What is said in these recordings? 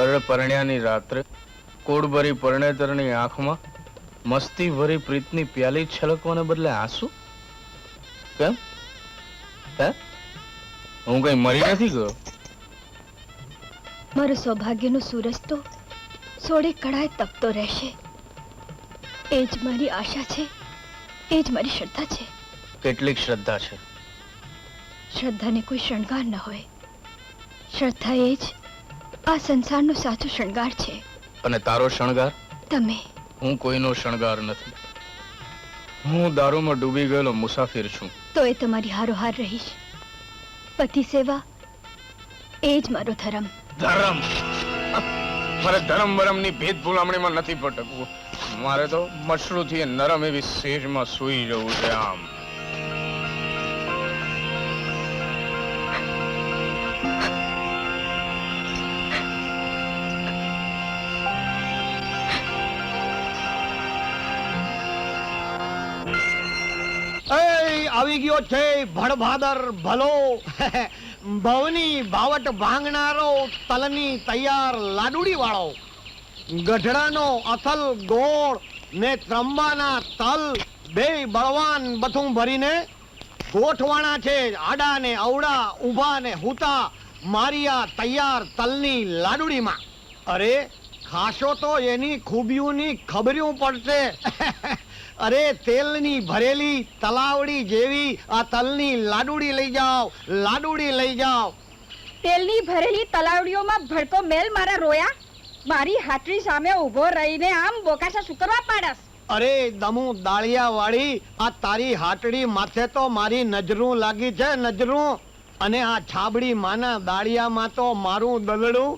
અરે પરણ્યાની રાત્રે કોડભરી પરણેતરની આંખમાં મસ્તી ભરી પ્રીતની પ્યાલી છલકવાને બદલે આંસુ? કેમ? હે? હું કઈ મરી નથી ગયો? મારું સૌભાગ્યનો સૂરજ તો સોળે કળાએ તપતો રહેશે, એ જ મારી આશા છે, એ જ મારી શ્રદ્ધા છે. કેટલીક શ્રદ્ધા છે? શ્રદ્ધાને કોઈ શણગાર ન હોય. શ્રદ્ધા એ જ આ સંસારનો સાચો શણગાર છે. અને તારો શણગાર? તમે. હું કોઈનો શણગાર નથી. હું દારૂમાં ડૂબી ગયેલો મુસાફિર છું. તો એ તમારી હારોહાર રહીશ. પતિ સેવા એ જ મારો ધર્મ. ધર્મ? મારે ધર્મ બરમની ભેદ ભૂલામણીમાં નથી ભટકવું. મારે તો મશરૂથી નરમ એવી સેજમાં સૂઈ જવું છે. આમ આવી ગયો છે ભડભાદર ભલો ભવની ભાવટ ભાંગનારો તલની તૈયાર લાડુડી વાળો ગઢડાનો અસલ ગોળ ને ત્રંબાના તલ બે બળવાન બથું ભરીને ગોઠવાણા છે આડા ને અવડા ઊભા ને હુતા મારિયા તૈયાર તલની લાડુડીમાં. અરે ખાશો તો એની ખૂબીઓની ખબર્યું પડશે. અરે તેલની ભરેલી તલાવડી જેવી આ તલની લાડુડી લઈ જાઓ, લાડુડી લઈ જાઓ. તેલની ભરેલી તલાવડીઓમાં ભડકો મેલ મારા રોયા. મારી હાટરી સામે ઊભો રહીને આમ બોકાશા શું કરવા પાડસ? અરે દમુ દાળિયા વાળી, આ તારી હાટડી માથે તો મારી નજરું લાગી છે, નજરું. અને આ છાબડી માના દાળિયામાં તો મારું દલડું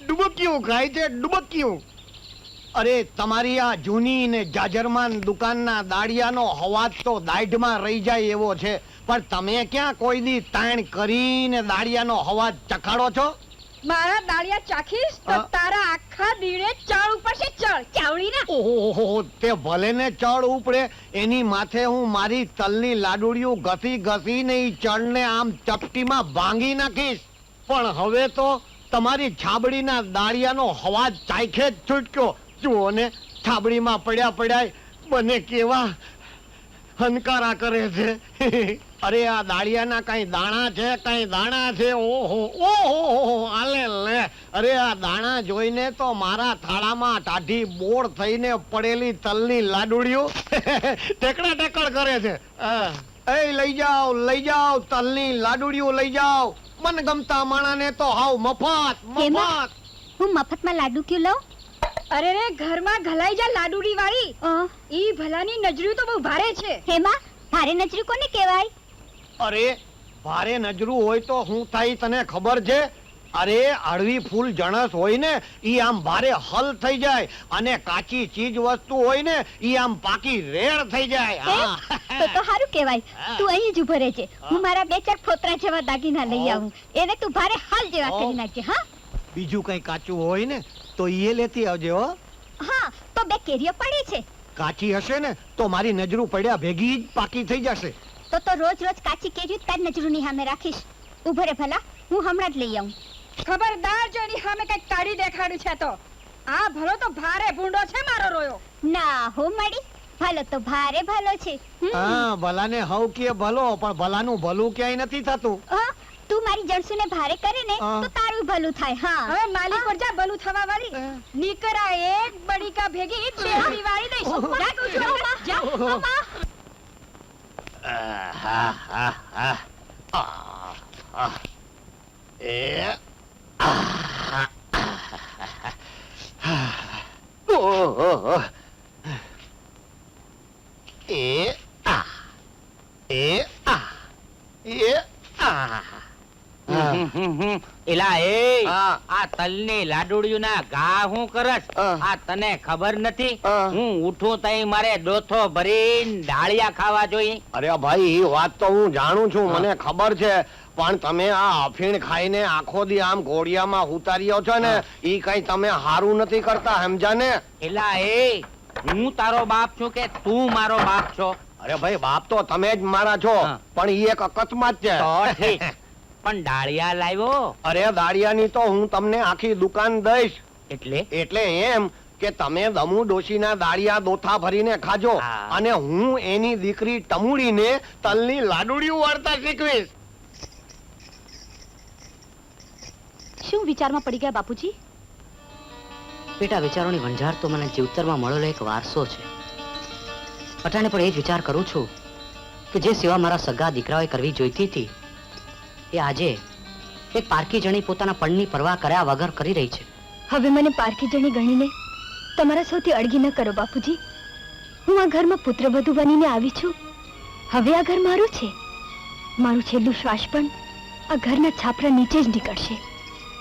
ડુબક્યું ખાય છે, ડુબક્યું. અરે તમારી આ જૂની ને જાજરમાન દુકાનના દાળિયાનો અવાજ તો દાઢમાં રહી જાય એવો છે, પણ તમે ક્યાં કોઈ દી તાણ કરીને દાળિયાનો અવાજ ચખાડો છો? મારા દાળિયા ચાખીશ તો તારા આખા દીડે ચળ ઉપર છે, ચળ ચાવડી ના. ઓહો, તે ભલે ને ચડ ઉપડે, એની માથે હું મારી તલની લાડુડીઓ ઘસી ઘસીને ઈ ચડને આમ ચપટીમાં ભાંગી નાખીશ. પણ હવે તો તમારી છાબડીના દાળિયાનો અવાજ ચાખે જ છૂટક્યો. જુઓ ને, છાબડીમાં પડ્યા પડ્યા બને કેવા હનકારા કરે છે. અરે આ દાળિયાના કઈ દાણા છે, કઈ દાણા છે. ઓહો ઓહો, આલે લે. અરે આ દાણા જોઈને તો મારા થાળામાં ટાઢી બોળ થઈને પડેલી તલની લાડુડીઓ ટેકડા ટેકડ કરે છે. એ લઈ જાઓ, લઈ જાઓ, તલની લાડુડીઓ લઈ જાઓ. મનગમતા માણાને તો હાવ મફત મફત. હું મફતમાં લાડુ ક્યું લઉં? અરે રે, ઘરમાં ઘલાઈ જા લાડુડી વાળી. ઈ ભલાની નજરી તો બહુ ભારે છે. હેમાં ભારે નજરી કોને કહેવાય? અરે ભારે નજરું હોય તો હું થાય તને ખબર છે? અરે અળવી ફૂલ જણસ હોય ને ઈ આમ ભારે હલ થઈ જાય, અને કાચી ચીજ વસ્તુ હોય ને ઈ આમ પાકી રેડ થઈ જાય. તો સારું કહેવાય. તું અહીં જ ઉભો રહેજે, હું મારા બે ચાર ફોતરા જેવા દાગીના લઈ આવું. એને તું ભારે હાલ જેવા કરી નાખજે. હા, બીજું કઈ કાચું હોય ને તો ઈ લેતી આવજે. હો હા, તો બે કેરીઓ પડી છે. કાચી હશે ને તો મારી નજરું પડ્યા ભેગી જ પાકી થઈ જશે. તો રોજ રોજ કાચી કેરીઓ તારી નજરોની સામે રાખીશ. ઉભો રે ભલા, હું હમણાં જ લઈ આવું. ખબરદાર જો એની સામે કઈ કાઢી દેખાડ્યું છે તો. આ ભલો તો ભારે ભૂંડો છે મારો રોયો. ના હો મળી, ભલો તો ભારે ભલો છે. હા, ભલાને હવ કે ભલો, પણ ભલાનું ભલું ક્યાંય નથી થતું. તું મારી જણસુને ભારે કરે ને તો તારું ભલું થાય. હા, હવે માલિક પર જા ભલું થવા વાળી. નીકરા એક બડીકા ભેગી બેહરી વાળી દઈશ. જા કહું છું, જા. એલા એ આ તલની લાડુડીના ઘા હું કરસ? આ તને ખબર નથી? હું ઉઠું તઈ મારે ડોથો ભરીને ડાળિયા ખાવા જોઈએ. અરે ભાઈ, એ વાત તો હું જાણું છું, મને ખબર છે, પણ તમે આ અફીણ ખાઈને આખો દી આમ ઘોડિયામાં ઉતાર્યો છો ને, ઈ કઈ તમે હારું નથી કરતા, સમજાને? એલા એ હું તારો બાપ છું કે તું મારો બાપ છો? અરે ભાઈ, બાપ તો તમે જ મારા છો, પણ ઈ એક અકસ્માત છે. પણ ડાળિયા લાવ્યો અરે દાળિયાની તો હું તમને આખી દુકાન દઈશ. એટલે એટલે એમ કે તમે દમુ ડોશીના દાળિયા દોથા ભરીને ખાજો હા. અને હું એની દીકરી ટમુડીને તલની લાડુડિયું વાળતા શીખવીશ. શું વિચારમાં પડી ગયા બાપુજી? બેટા, વિચારોની વંજાર તો મને જીવતરમાં મળેલો એક વારસો છે. પટાણે પણ એ જ વિચાર કરું છું કે જે સેવા મારા સગા દીકરાઓએ કરવી જોઈતી હતી એ આજે એક પારકી જણી પોતાના પણની પરવા કર્યા વગર કરી રહી છે. હવે મને પારકી જણી ગણીને તમારા સૌથી અડગી ન કરો બાપુજી. હું આ ઘરમાં પુત્રવધુ બનીને આવી છું. હવે આ ઘર મારું છે. મારું છેલ્લું શ્વાસ પણ આ ઘરના છાપરા નીચે જ નીકળશે.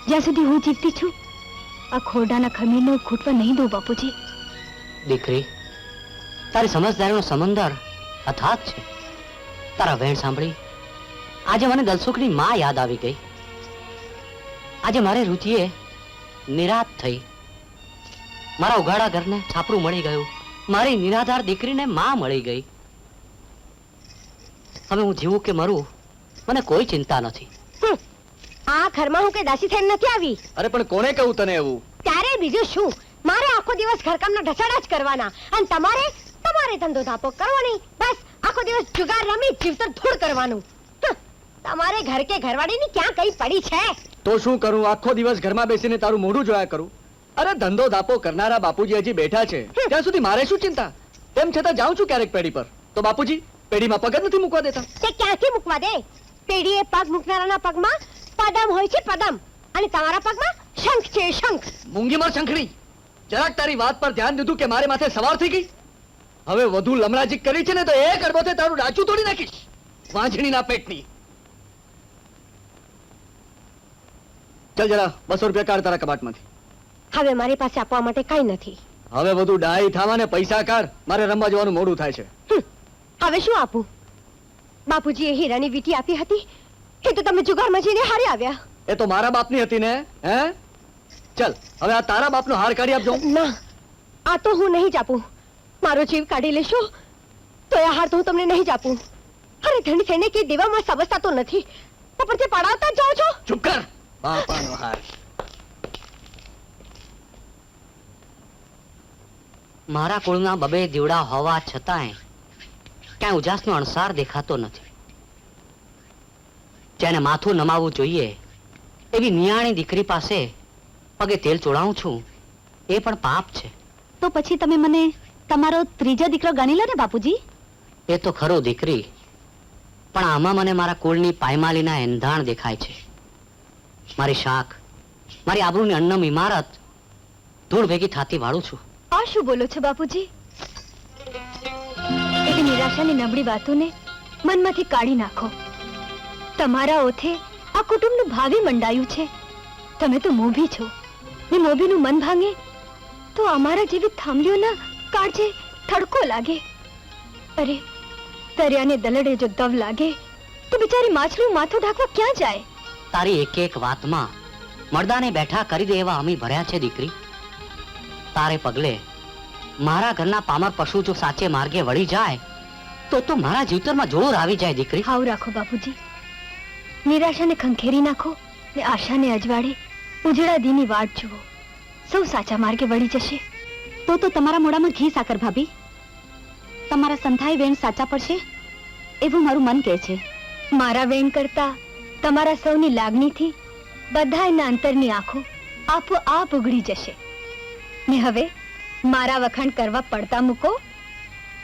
જ્યાં સુધી હું જીવતી છું આ ખોરડાના ખમીરને ખૂટવા નહીં દઉં બાપુજી. દીકરી, તારી સમજદારીનો સમંદર અથાગ છે. તારા વહેણ સાંભળી આજે મને દલસુખની માં યાદ આવી ગઈ. આજે મારી રુચિએ નિરાશ થઈ. મારા ઉઘાડા ઘરને છાપરું મળી ગયું. મારી નિરાધાર દીકરીને માં મળી ગઈ. હવે હું જીવું કે મરું મને કોઈ ચિંતા નથી. આ ઘરમાં હું કે દાસી થઈને નથી આવી. અરે પણ કોને કહું તને એવું? ત્યારે બીજું શું, મારે આખો દિવસ ઘરકામના ઢસાડા જ કરવાના અને તમારે તમારે ધંધો ધાપો કરવો નહીં. બસ આખો દિવસ જુગાર રમી જીવતર ધૂળ કરવાનું. તમારે ઘર કે ઘરવાળીની ક્યાં કઈ પડી છે? તો શું કરું? આખો દિવસ ઘરમાં બેસીને તારું મોઢું જોયા કરું. અરે ધંધો ધાપો કરનારા બાપુજી હજી બેઠા છે ત્યાં સુધી મારે શું ચિંતા? તેમ છતાં જાઉં છું ક્યારેક પેઢી પર તો બાપુજી પેઢીમાં પગ જ નથી મૂકવા દેતા. તે ક્યાંથી મૂકવા દે? પેઢીએ પગ મૂકનારાના પગમાં પદમ હોય છે, પદમ, અને તમારા પગમાં શંખ છે, શંખ. મૂંગી માર શંખડી, જરાક તારી વાત પર ધ્યાન દીધું કે મારે માથે સવાર થઈ ગઈ. હવે વધુ લમણાજી કરી છે ને તો એ કરબોતે તારું ડાચું તોડી નાખીશ, વાંજણીના પેટની. ચાલ જરા 200 રૂપિયા કાઢ તારા કબાટમાંથી. હવે મારી પાસે આપવા માટે કઈ નથી. હવે બધું ડાઈ થાવા ને પૈસા કાઢ, મારે રમવા જવાનું મોડું થાય છે. હવે શું આપું? બાપુજીએ હીરાની વીંટી આપી હતી એ તો તમે જુગારમાં જઈને હારી આવ્યા. એ તો મારા બાપની હતી ને. હે, ચાલ હવે આ તારા બાપનો હાર કાઢી આપજો. ના, આ તો હું નહીં જ આપું. મારો જીવ કાઢી લેશો તો આ હાર તો હું તમને નહીં જ આપું. અરે ધણી થઈને કે દેવામાં સમજતા તો નથી, ઉપરથી પડાવતા જ જાઓ છો. ચૂપ કર, બાપાનો હાર. મારા કુળના બબે દીવડા હોવા છતાંય ક્યાંય ઉજાસનો અણસાર દેખાતો નથી. જેને માથું નમાવવું જોઈએ એવી નિયાણી દીકરી પાસે પગે તેલ ચોળાવું છું એ પણ પાપ છે. તો પછી તમે મને તમારો ત્રીજો દીકરો ગણી લો ને બાપુજી. એ તો ખરો દીકરી, પણ આમાં મને મારા કુળની પાયમાલીના એંધાણ દેખાય છે. મારી શાખ, મારી આબરૂની અન્નમ ઇમારત ધૂળ ભેગી થાતી વાળું છું. આ શું બોલો છો બાપુજી? એવી નિરાશાની નબળી વાતોને મનમાંથી કાઢી નાખો. તમારા ઓથે આ કુટુંબનું ભાવિ મંડાયું છે. તમે તો મોભી છો ને મોભીનું મન ભાંગે તો અમારા જેવી થાંભલીઓના કાળજે થડકો લાગે. અરે દરિયાને દલડે જો દવ લાગે તો બિચારી માછલું માથું ઢાંકવા ક્યાં જાય? તારી એક એક વાતમાં મરદાને બેઠા કરી દે એવા અમી ભર્યા છે દીકરી. તારે પગલે મારા ઘરના પામર પશુ જો સાચે માર્ગે વળી જાય તો મારા જીવતરમાં જોર આવી જાય દીકરી. હાવ રાખો બાપુજી. નિરાશાને ખંખેરી નાખો ને આશાને અજવાડે ઉજળા દીની વાટ જુઓ. સૌ સાચા માર્ગે વળી જશે. તો તમારા મોઢામાં ઘી સાકર ભાભી. તમારા સંથાઈ વેણ સાચા પડશે એવું મારું મન કહે છે. મારા વેણ કરતા તમારા સૌની લાગણીથી બધાયના અંતરની આંખો આપોઆપ ઉઘડી જશે. ને હવે મારા વખાણ કરવા પડતા મૂકો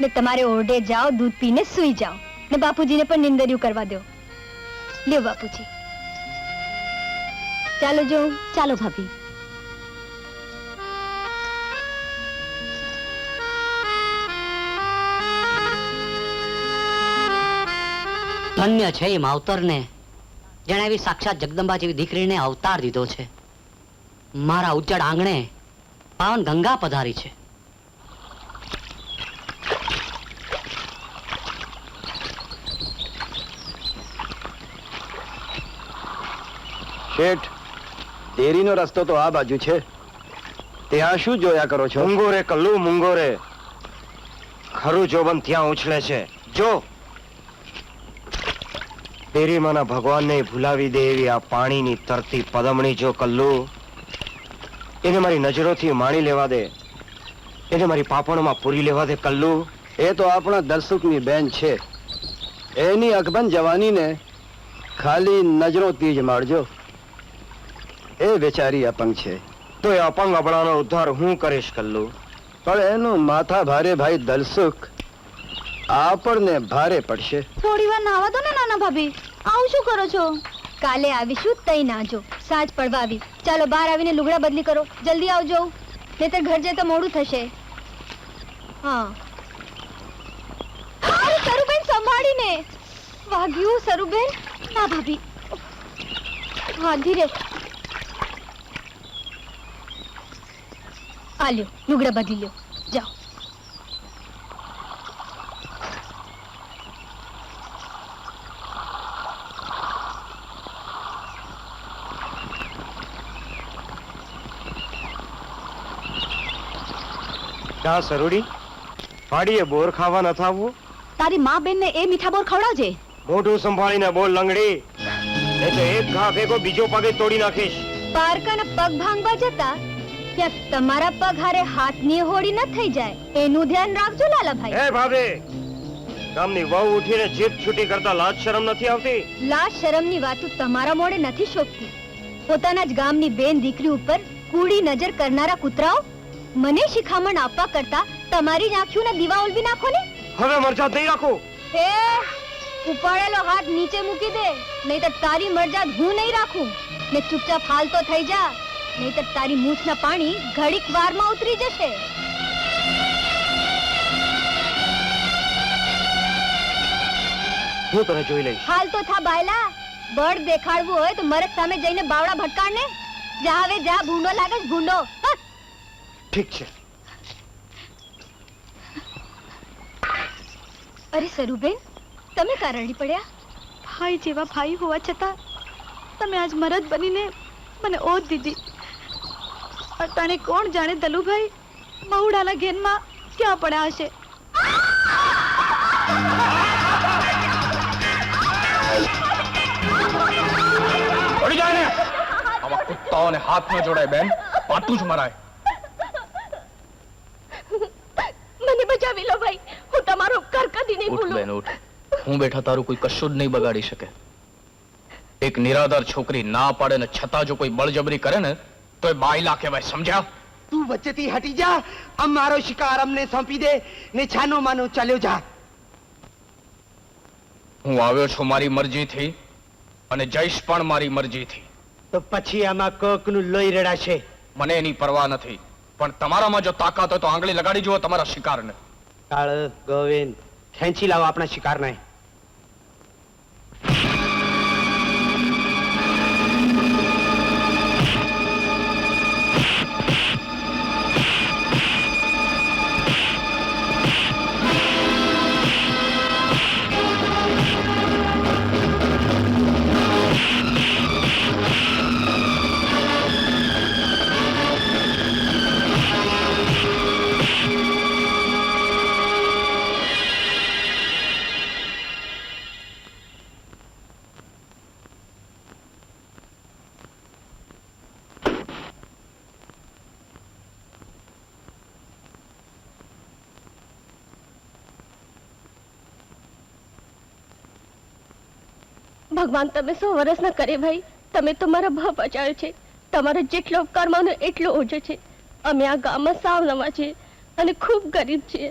ને તમારે ઓરડે જાઓ, દૂધ પીને સૂઈ જાઓ ને બાપુજીને પણ નિંદર્યું કરવા દો. લ્યો બાપુજી. ચાલો જો. ચાલો ભાભી. ધન્ય છે એ માવતરને જેણે એવી સાક્ષાત જગદંબા જેવી દીકરીને અવતાર દીધો છે. મારા ઉજ્જડ આંગણે પાવન ગંગા પધારી છે. શેઠ, દેરીનો રસ્તો તો આ બાજુ છે. ત્યાં શું જોયા કરો છો? મૂંગો રે કલ્લુ, મૂંગો રે. ખરું જોબન ત્યાં ઉછળે છે. જો દેરીમાંના ભગવાનને ભૂલાવી દે એવી આ પાણીની તરતી પદમણી જો કલ્લુ એને મારી નજરોથી માણી લેવા દે, એને મારી પાપણમાં પૂરી લેવા દે કલ્લુ. એ તો આપણા દલસુખની બેન છે, એની અકબંધ જવાનીને ખાલી નજરોથી જ મારજો. એ બેચારી અપંગ છે, તો એ અપંગ અબળાનો ઉદ્ધાર હું કરીશ કલ્લુ. પણ એનું માથા ભારે ભાઈ દલસુખ આપણને ભારે પડશે. થોડી વાર નાવા દો ને નાના ભાભી. આવું શું કરો છો? કાલે આવીશું તઈ નાજો. સાંજ પડવા આવી. ચાલો બહાર આવીને લુગડા બદલી કરો. જલ્દી આવજો, નહીતર ઘર જતા મોડું થશે. હા. અરે સરુબેન, સંભાળીને. વાગ્યું સરુબેન? ના ભાભી. હા, ધીરે. આ લ્યો, લુગડા બદલી લ્યો. જાઓ. ક્યાં સરોડી? ફાડીએ બોર ખાવા ન થાવું? તારી મા બેન ને એ મીઠા બોર ખવડાવજે. મોઢું સંભાળીને બોલ લંગડી, નહીં તો એક ઘા ભેગો બીજો પગે તોડી નાખીશ. પારકાના પગ ભાંગવા જતા ત્યાં તમારા પગ હારે હાથની હોડી ન થઈ જાય એનું ધ્યાન રાખજો લાલાભાઈ. હે ભાભી, ગામની વહુ ઉઠીને જીભ છૂટી કરતા લાજ શરમ નથી આવતી? લાજ શરમની વાતો તમારા મોડે નથી શોભતી. પોતાના જ ગામની બેન દીકરી ઉપર કૂડી નજર કરનારા કૂતરાઓ મને શિખામણ આપવા કરતા તમારી જ આંખોને દીવા ઓલવી નાખો ને. હવે મરજાદ નહીં રાખો. એ ઉપાડેલો હાથ નીચે મૂકી દે, નહીતર તારી મરજાદ હું નહીં રાખું. ને ચૂપચાપ હાલતો થઈ જા, નહીતર તારી મૂછના પાણી ઘડીક વારમાં ઉતરી જશે. હું તને જોઈ લઈશ. હાલ તો થા બાયલા. બળ દેખાડવું હોય તો મરદ સામે જઈને બાવડા ભટકાડ ને. જા હવે જા, ભૂંડો લાગે છે ભૂંડો. ઠીક છે. અરે સરુબેન, તમે કા રડી પડ્યા? ભાઈ જેવા ભાઈ હોવા છતાં તમે આજ મરદ બનીને મને ઓત દીધી. અટાણે કોણ જાણે દલુભાઈ મહુડાના ઘેનમાં ક્યાં પડ્યા હશે. પડી જાય ને. આવા કુત્તાઓને હાથ ન જોડાય બેન, પાટું જ મરાય. મને બચાવી લો ભાઈ, હું તમારો ઉપકાર કદી નહીં ઉઠ બેન ઉઠ. હું બેઠા તારું કોઈ કશું જ નહીં બગાડી શકે. એક નિરાધાર છોકરી ના પાડે ને છતાં જો કોઈ બળજબરી કરે ને તો એ બાયલા કહેવાય, સમજ્યા? તું વચ્ચેથી હટી જા. અમારો શિકાર અમને સોંપી દે ને છાનો માનો ચાલ્યો જા. હું આવ્યો છું મારી મરજીથી અને જઈશ પણ મારી મરજીથી. તો પછી આમાં કોકનું લોહી રડાશે. મને એની પરવા નથી, પણ તમારામાં જો તાકાત હોય તો આંગળી લગાડી જુઓ તમારા શિકારને. કાળ ગોવિંદ, ખેંચી લાવો આપણા શિકારને. ભગવાન તમે 100 વર્ષના કરે ભાઈ. તમે તો મારા ભાવ બચાવ્યો છે. તમારો જેટલો ઉપકાર માનો એટલો ઓછો છે. અમે આ ગામમાં સાવ નવા છીએ અને ખૂબ ગરીબ છીએ.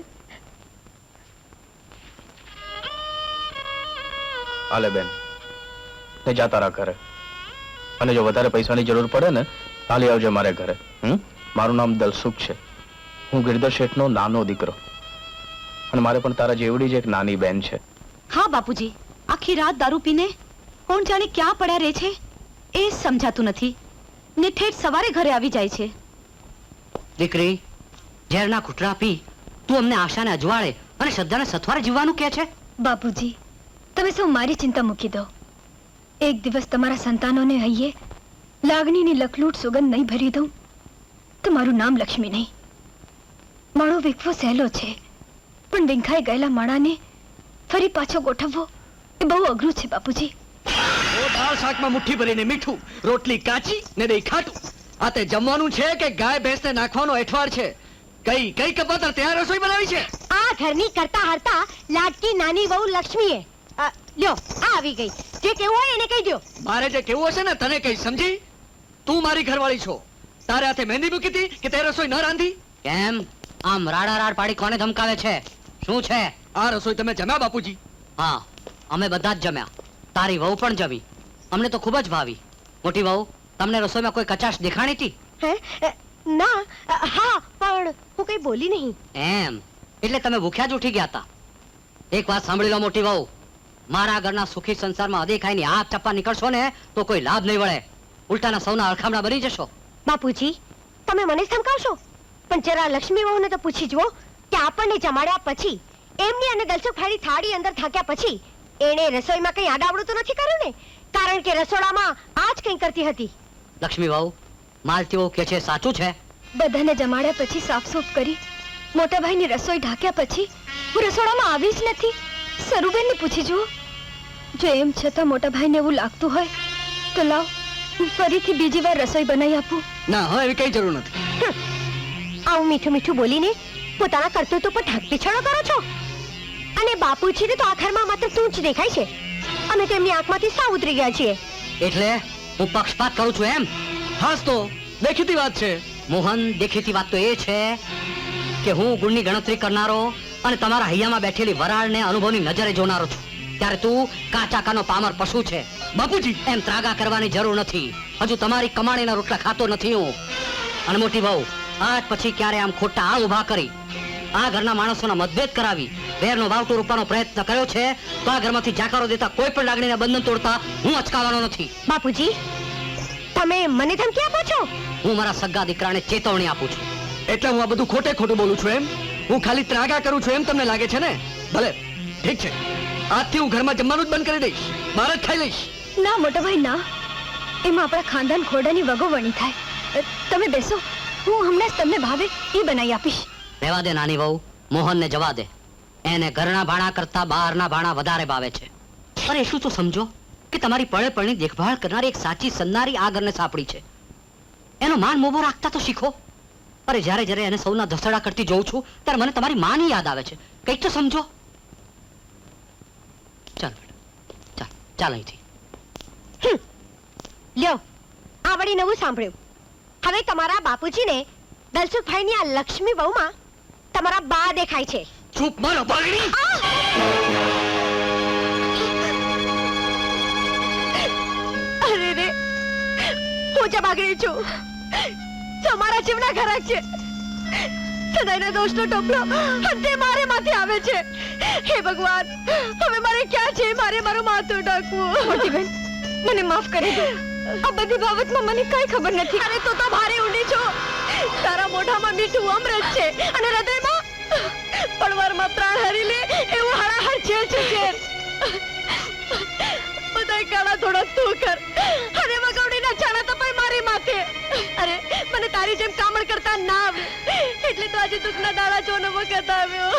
હાલે બેન, ને જા તારા ઘરે. અને જો વધારે પૈસાની જરૂર પડે ને હાલી આવજે મારે ઘરે. મારું નામ દલસુખ છે. હું ગિરધર શેઠનો નાનો દીકરો, અને મારે પણ તારા જેવડી જ એક નાની બેન છે. હા બાપુજી, આખી રાત દારૂ પીને કોણ જાણે ક્યાં પડ્યા રહે છે એ સમજાતું નથી ને ઠેઠ સવારે ઘરે આવી જાય છે. દીકરી, ઝેરના ઘૂંટડા પી તું અમને આશાને અજવાળે અને શ્રદ્ધાને સથવારે જીવવાનું કહે છે? બાપુજી, તમે સૌ મારી ચિંતા મૂકી દો. એક દિવસ તમારા સંતાનોને હૈયે લાગણીની લખલૂટ સુગંધ નહીં ભરી દઉં તો મારું નામ લક્ષ્મી નહીં. માળો વીખવો સહેલો છે, પણ વિંખાઈ ગયેલા માળાને ફરી પાછો ગોઠવવો એ બહુ અઘરું છે બાપુજી. દાળ શાકમાં મુઠ્ઠી ભરીને મીઠું, રોટલી કાચી ને દહીં ખાટું. આ તે જમવાનું છે કે ગાય ભેંસને નાખવાનો એઠવાડ છે? કઈ કઈ કપાતર ત્યાં રસોઈ બનાવી છે? આ ઘરની કરતા હરતા લાડકી નાની વહુ લક્ષ્મીએ લ્યો આ આવી ગઈ. જે કેવું હોય એને કહી દ્યો. મારે જે કેવું હશે ને તને કઈ સમજી? તું મારી ઘરવાળી છો. તારે હાથે મહેંદી મૂકી હતી કે તે રસોઈ ન રાંધી? કેમ આમ રાડા રાડ પાડી કોને ધમકાવે છે? શું છે? આ રસોઈ તમે જમ્યા બાપુજી? હા, અમે બધા જ જમ્યા. તારી વહુ પણ જમી. અમને તો ખૂબ જ ભાવી. મોટી વહુ, તમને રસોઈમાં કોઈ કચાશ દેખાણી હતી? હે ના હા પણ હું કઈ બોલી નહીં. એમ એટલે તમે ભૂખ્યા જ ઉઠી ગયા હતા. એક વાત સાંભળી લો મોટી વહુ, મારા ઘરના સુખી સંસારમાં અદેખાઈની આગ ચપ્પા નીકળશો ને તો કોઈ લાભ નહીં વળે. ઉલટાના સૌના અળખામણા બની જશો. બાપુજી તમે મને ધમકાવશો, પણ જરા લક્ષ્મી વહુને તો પૂછી જુઓ કે આપણને જમાડ્યા પછી એમની અને દલસુખાની થાળી અંદર થાક્યા પછી એણે રસોઈમાં કઈ આડાવડું તો નથી કર્યું ને? કારણ કે રસોડામાં આ જ કંઈ કરતી હતી. લક્ષ્મી વહુ, માલતી વહુ કે છે સાચું છે? બધાને જમાડ્યા પછી સાફસૂફ કરી મોટા ભાઈની રસોઈ ઢાંક્યા પછી હું રસોડામાં આવી જ નથી. સરુબેનને પૂછી જુઓ. જો એમ છતાં મોટા ભાઈને એવું લાગતું હોય તો લાવ હું ફરીથી બીજી વાર રસોઈ બનાવી આપું. ના, હવે એવી કઈ જરૂર નથી. આવું મીઠું મીઠું બોલીને પોતાના કરતૂતો પર ઢાંક પીછાડો કરો છો. અને બાપુજીને તો આખરમાં માત્ર તું જ દેખાય છે. અમે તો એમની આંખમાંથી સાવ ઉતરી ગયા છીએ. એટલે હું પક્ષપાત કરું છું એમ? હાસ તો દેખીતી વાત છે. મોહન, દેખીતી વાત તો એ છે કે હું ગુણની ગણતરી કરનારો અને તમારા હૈયામાં બેઠેલી વરાળને અનુભવની નજરે જોનારો છું. ત્યારે તું કાચાકાનો પામર પશુ છે. બાપુજી એમ ત્રાગા કરવાની જરૂર નથી. હજુ તમારી કમાણીના રોટલા ખાતો નથી હું. અને મોટી વહુ, આજ પછી ક્યારે આમ ખોટા આ ઉભા કરી આ ઘરના માણસોના મતભેદ કરાવી વેરનો વાવટો રૂપવાનો પ્રયત્ન કર્યો છે તો આ ઘરમાંથી જાકારો દેતા કોઈ પણ લાગણીના બંધન તોડતા હું અચકાવાનો નથી. બાપુજી તમે મને ધમકી આપો છો? હું મારા સગા દીકરાને ચેતવણી આપું છું. એટલે હું આ બધું ખોટે ખોટું બોલું છું એમ? હું ખાલી ત્રાગા કરું છું એમ તમને લાગે છે ને? ભલે ઠીક છે, આજથી હું ઘરમાં જમવાનું જ બંધ કરી દઈશ. બહાર જ ખાઈ લઈશ. ના મોટા ભાઈ ના, એમાં આપણા ખાનદાન ખોડાની વગોવણી થાય. તમે બેસો, હું હમણાં જ તમને ભાવે એ બનાવી આપીશ. રહેવા દે નાની વહુ, મોહનને જવા દે. એને ઘરના ભાણા કરતા બહારના ભાણા વધારે ભાવે છે. અરે એટલું તો સમજો કે તમારી પળે પળની દેખભાળ કરનારી એક સાચી સન્નારી આ ઘરને સાંપડી છે. એનો માન મોભો રાખતા તો શીખો. અરે જ્યારે જ્યારે એને સૌના ધસડા કરતી જોઉં છું ત્યારે મને તમારી માની યાદ આવે છે. કંઈક તો સમજો. ચાલ બેટા, ચાલ ચાલ અહીંથી. લ્યો આ વળી નવું સાંભળ્યું. હવે તમારા બાપુજીને દલસુખભાઈની આ લક્ષ્મી વહુમાં તમારા બા દેખાય છે. ચૂપ મારો બાગડી. અરે રે, હું જ બાગડી છું. તમારા જીવના ખરાબ છે. સદાયના દોષનો ટોપલો અંતે મારે માથે આવે છે. હે ભગવાન, હવે મારે ક્યાં છે મારે મારું માથું ઢાંકવું? મોટી બેન, મને માફ કરી દો. આ બધી બાબતમાં મને કઈ ખબર નથી. અરે તું તો ભારે ઊંડી છો. તારા મોઢામાં મીઠું અમૃત છે અને હૃદયમાં પળવારમાં પ્રાણ હરી લે એવું હળાહળ ઝેર છે ઝેર. બધાય કાળા થોડા તું કર અને વગવડીના છાણા તો ભાઈ મારી માથે. અરે મને તારી જેમ કામણ કરતા ના આવે એટલે તો આજે દુઃખના દાડા જોનો વખત આવ્યો.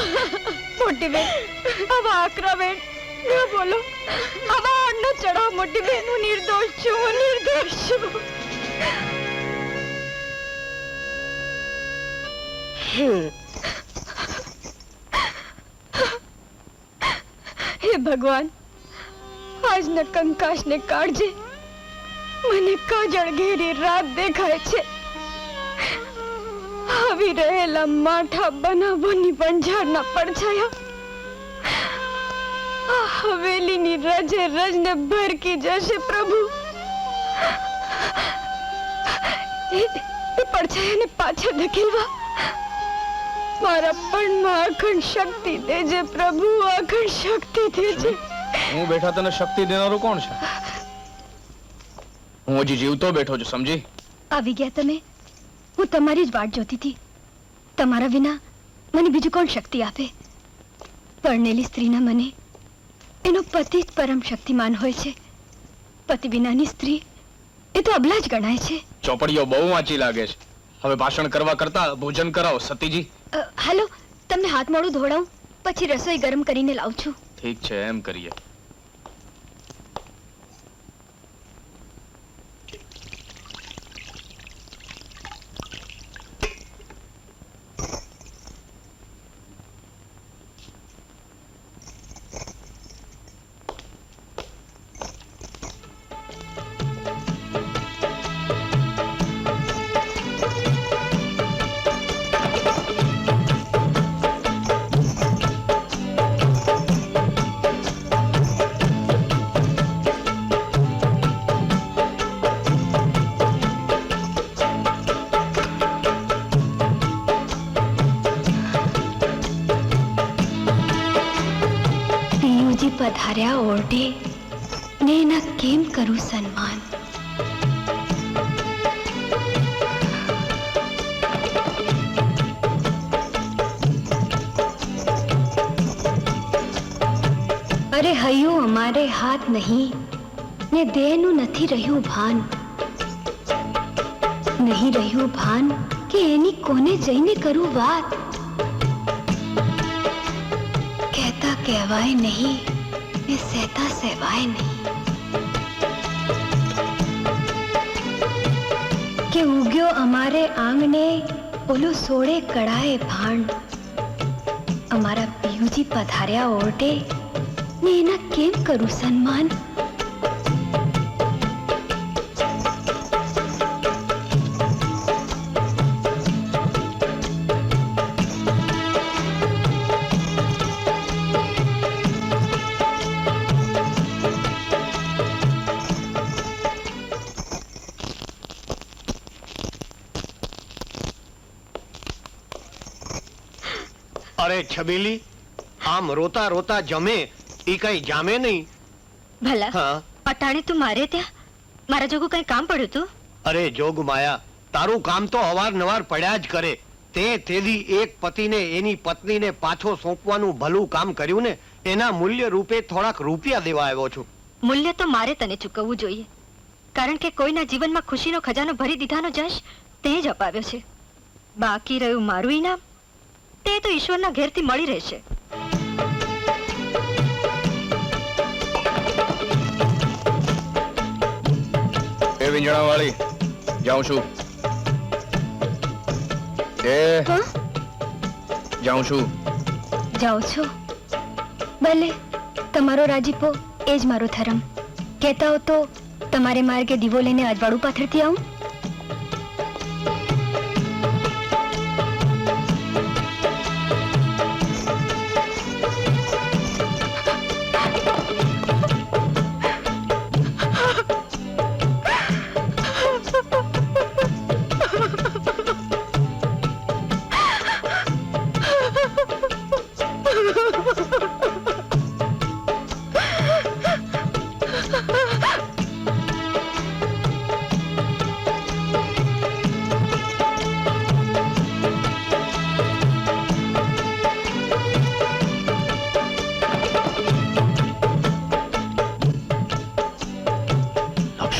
મોટી બેન, હવે આકરા બેન ન બોલો. આવા ન ચડાવ મોટી બેન. હું નિર્દોષ છું, હું નિર્દોષ છું. હે ભગવાન, આજના કંકાશને કાઢજે. મને કાજળ ઘેરી રાત દેખાય છે. આવી રહેલા માઠા બનાવોની બંજારના પડછાયા આ હવેલીની રજે રજને ભરકી જશે પ્રભુ. એ પડછાયાને પાછળ ધકેલવા મારા પણમાં અખંડ શક્તિ દેજે પ્રભુ, અખંડ શક્તિ દેજે. હું બેઠા તને શક્તિ દેનારું કોણ છે? હું હજી જીવતો બેઠો છું, સમજી? આવી ગયા તમે. હું તમારી જ વાટ જોતી હતી. તમારા વિના મને બીજું કોણ શક્તિ આપે? પરણેલી સ્ત્રીના મને એનો પતિ જ પરમ શક્તિમાન હોય છે. પતિ વિનાની સ્ત્રી એ તો અબલા જ ગણાય છે. ચોપડીઓ બહુ વાંચી લાગે છે. હવે ભાષણ કરવા કરતા ભોજન કરાવો સતીજી. હાલો, તમને હાથ મોડું ધોડાવું, પછી રસોઈ ગરમ કરીને લાવું છું. ઠીક છે, એમ કરીએ. પિયુજી પધાર્યા ઓરડે ને એના કેમ કરું સન્માન. અરે હૈયું અમારે હાથ નહીં ને દેહનું નથી રહ્યું ભાન. નહીં રહ્યું ભાન કે એની કોને જઈને કરું વાત. કહેતા કહેવાય નહીં ને સહેતા સહેવાય નહીં. કે ઉગ્યો અમારે આંગણે ઓલો સોળે કળાએ ભાણ. અમારા પિયુજી પધાર્યા ઓરડે ને એના કેમ કરું સન્માન. અરે છબીલી, આમ રોતા રોતા જમે ઈ કઈ જામે નહીં. ભલા હા, અટાણે તું મારે ત્યાં મારા જોગું કઈ કામ પડ્યું તું? અરે જોગ માયા, તારું કામ તો અવારનવાર પડ્યા જ કરે. તે તેદી એક પતિને એની પત્નીને પાછો સોંપવાનું ભલું કામ કર્યું ને, એના મૂલ્ય રૂપે થોડાક રૂપિયા દેવા આવ્યો છું. મૂલ્ય તો મારે તને ચૂકવવું જોઈએ, કારણ કે કોઈના જીવનમાં ખુશીનો ખજાનો ભરી દીધાનો જશ તે જ અપાવ્યો છે. બાકી રહ્યું મારું ઇનામ, તે તો ઈશ્વરના ઘેરથી મળી રહેશે. એ વિંજણા વાળી, જાઉં છું. જાઉં છું. જાઓ છો? ભલે, તમારો રાજીપો એ જ મારો ધર્મ. કહેતા હો તો તમારે માર્ગે દીવો લઈને અજવાળું પાથરતી આવું.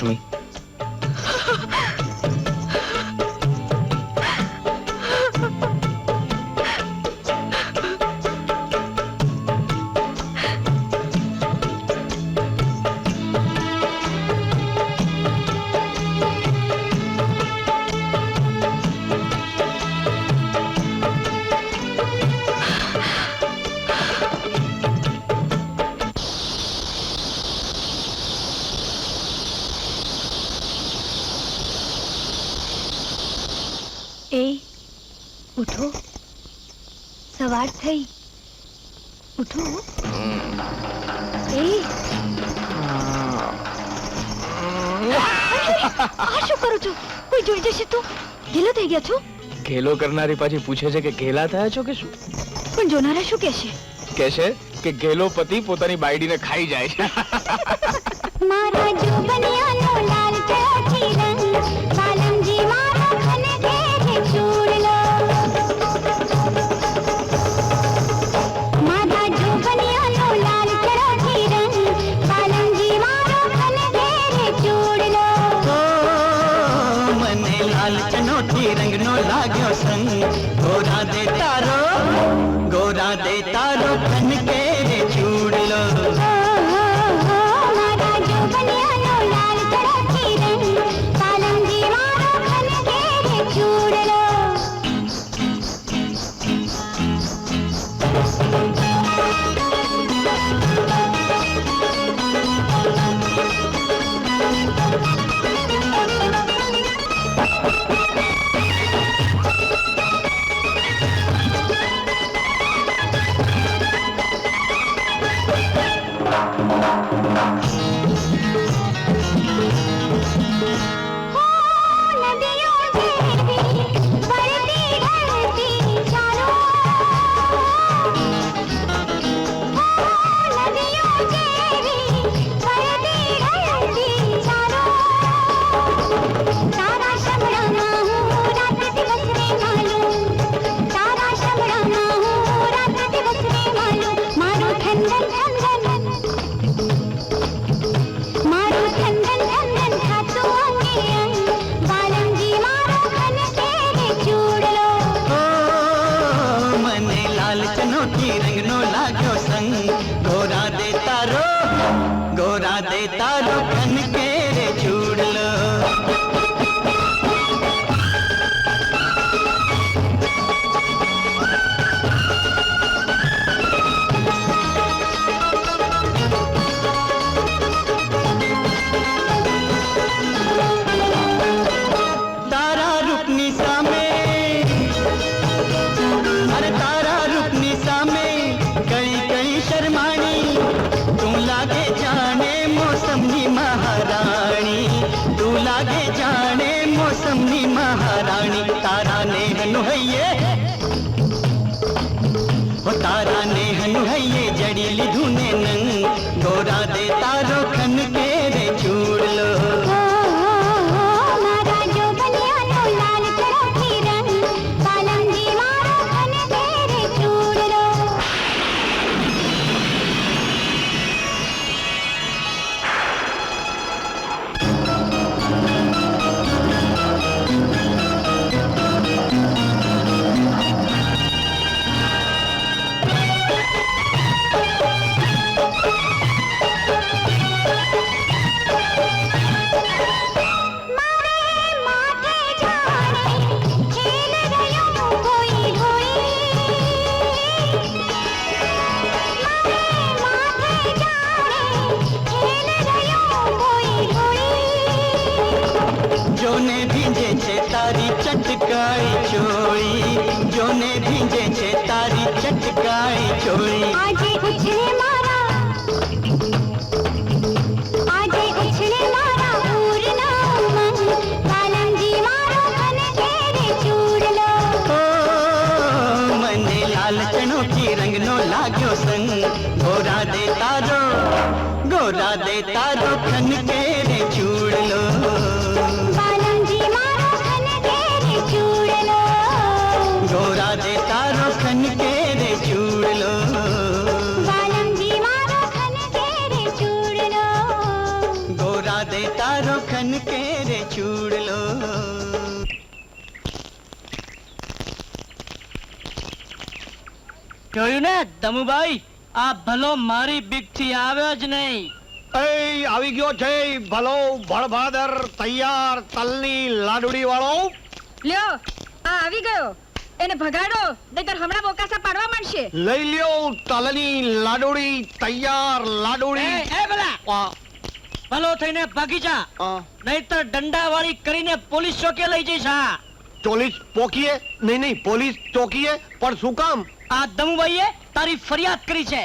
લક્ષ્મી, એ ઉઠો, સવાર થઈ. ઉઠો. એ આ શું કરો છો? કોઈ જોઈ જશે તો? ગેલો થઈ ગયા છો? ઘેલો કરનારી પાછી પૂછે છે કે ઘેલા થયા છો કે શું? પણ જોનારા શું કહેશે? કહેશે કે ઘેલો પતિ પોતાની બાયડીને ખાઈ જાય છે. મારા જોબનિયાનો લાલ ચોથી રંગ, પાલમજી મારો ખને ઘેરે ચૂડલો. મારા જોબનિયાનો લાલ ચોથી રંગ, પાલમજી મારો ખને ઘેરે ચૂડલો. મને લાલ ચનોટી રંગનો લાગ્યો સંગ, ગોરા દે તારો ખન કેરે ચૂડલો. મારા જોબનિયાનો લાલ ચોથી दे तारो खन के रे चूड़लो तारा रुकनी सामे अरे तारा रुकनी सामे कई कई शर्माणी तू लागे जाने मौसमनी महारानी तू लागे जाने मौसमनी महारानी तारा ने हनुहैये वो तारा ने हनुहैये जड़ी लिधुने नंग गोरा दे तारो खन के रे चूड़ लो जोने भींजे छे तारी चटकाई चोरी जोने भींजे छे तारी चटकाई चोरी आजे उछले मारा पूरना उमंग कालम जी मारो खन के रे चूड़ लो ओ मने लालचनो की रंग नो लाग्यो संग गोरा दे तारो खन के रे चूड़ लो कालम जी मारो खन के रे चूड़ लो गोरा दे तारो खन के रे चूड़ लो कालम जी मारो खन के रे चूड़ लो गोरा दे तारो खन के रे चूड़ लो જોયું ને દમુભાઈ આ ભલો મારી બીક થી આવ્યો જ નહીં. એ આવી ગયો છે ભલો ભળભાદર તૈયાર તલની લાડુડી વાળો. લ્યો આ આવી ગયો. એને ભગાડો નહીતર હમણાં બોકાસા પાડવા માંડશે. લઈ લ્યો તલની લાડુડી તૈયાર લાડુડી. એ ભલા આ, ભલો થઈને ભાગી જા આ, નહીતર દંડાવાળી કરીને પોલીસ ચોકે લઈ જઈશ. હા પોલીસ પોકીએ નહીં પોલીસ ચોકીએ પણ શું કામ? આ દમુભાઈએ તારી ફરિયાદ કરી છે.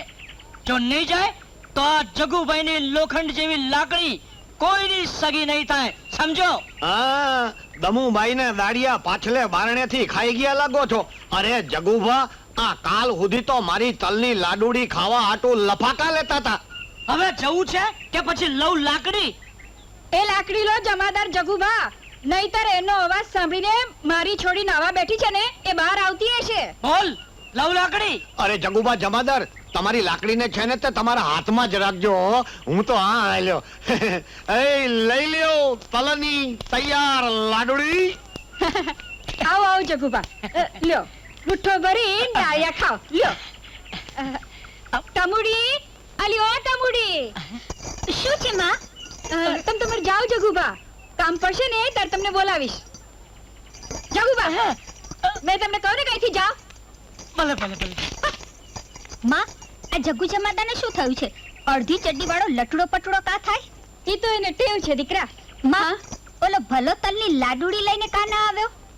જો નહીં જાય તો આ જગુભાઈની લોખંડ જેવી લાકડી કોઈની સગી નહીં થાય, સમજો? હા દમુભાઈ ને દાડિયા પાછલે બારણેથી ખાઈ ગયા લાગો છો. અરે જગુભા આ કાલ સુધી તો મારી તલની લાડુડી ખાવા આટું લફાકા લેતા હતા. હવે જવું છે કે પછી લવ લાકડી? એ લાકડી લો જમાદાર જગુભા, નહીતર એનો અવાજ સાંભળીને મારી છોડી નાવા બેઠી છે ને એ બહાર આવતી હશે. બોલ લવ લાકડી. અરે જગુભા જમાદાર તમારી લાકડીને છે ને તે તમારા હાથમાં જ રાખજો. હું તો આ આલ્યો. એ લઈ લ્યો તલની તૈયાર લાડુડી. આવો આવો જગુભા, લ્યો ગુઠ્ઠો ભરી ડાળિયા ખાઓ. લ્યો ટમુડી, આલી ઓ ટમુડી. શું છે માં? તમે તમારે જાઓ જગુભા, કામ પડશે ને ત્યારે તમને બોલાવીશ. જગુભા મેં તમને કહ્યું ને કઈથી જાઓ. ભલે ભલે ભલે. માં આ જગ્ગુ જમાદારને શું થયું છે? અડધી ચડ્ડી વાળો લટડો પટડો કા થાય? એ તો એને ટેવ છે દીકરા. માં ઓલો ભલો તલની લાડુડી લઈને કા ના આવ્યો?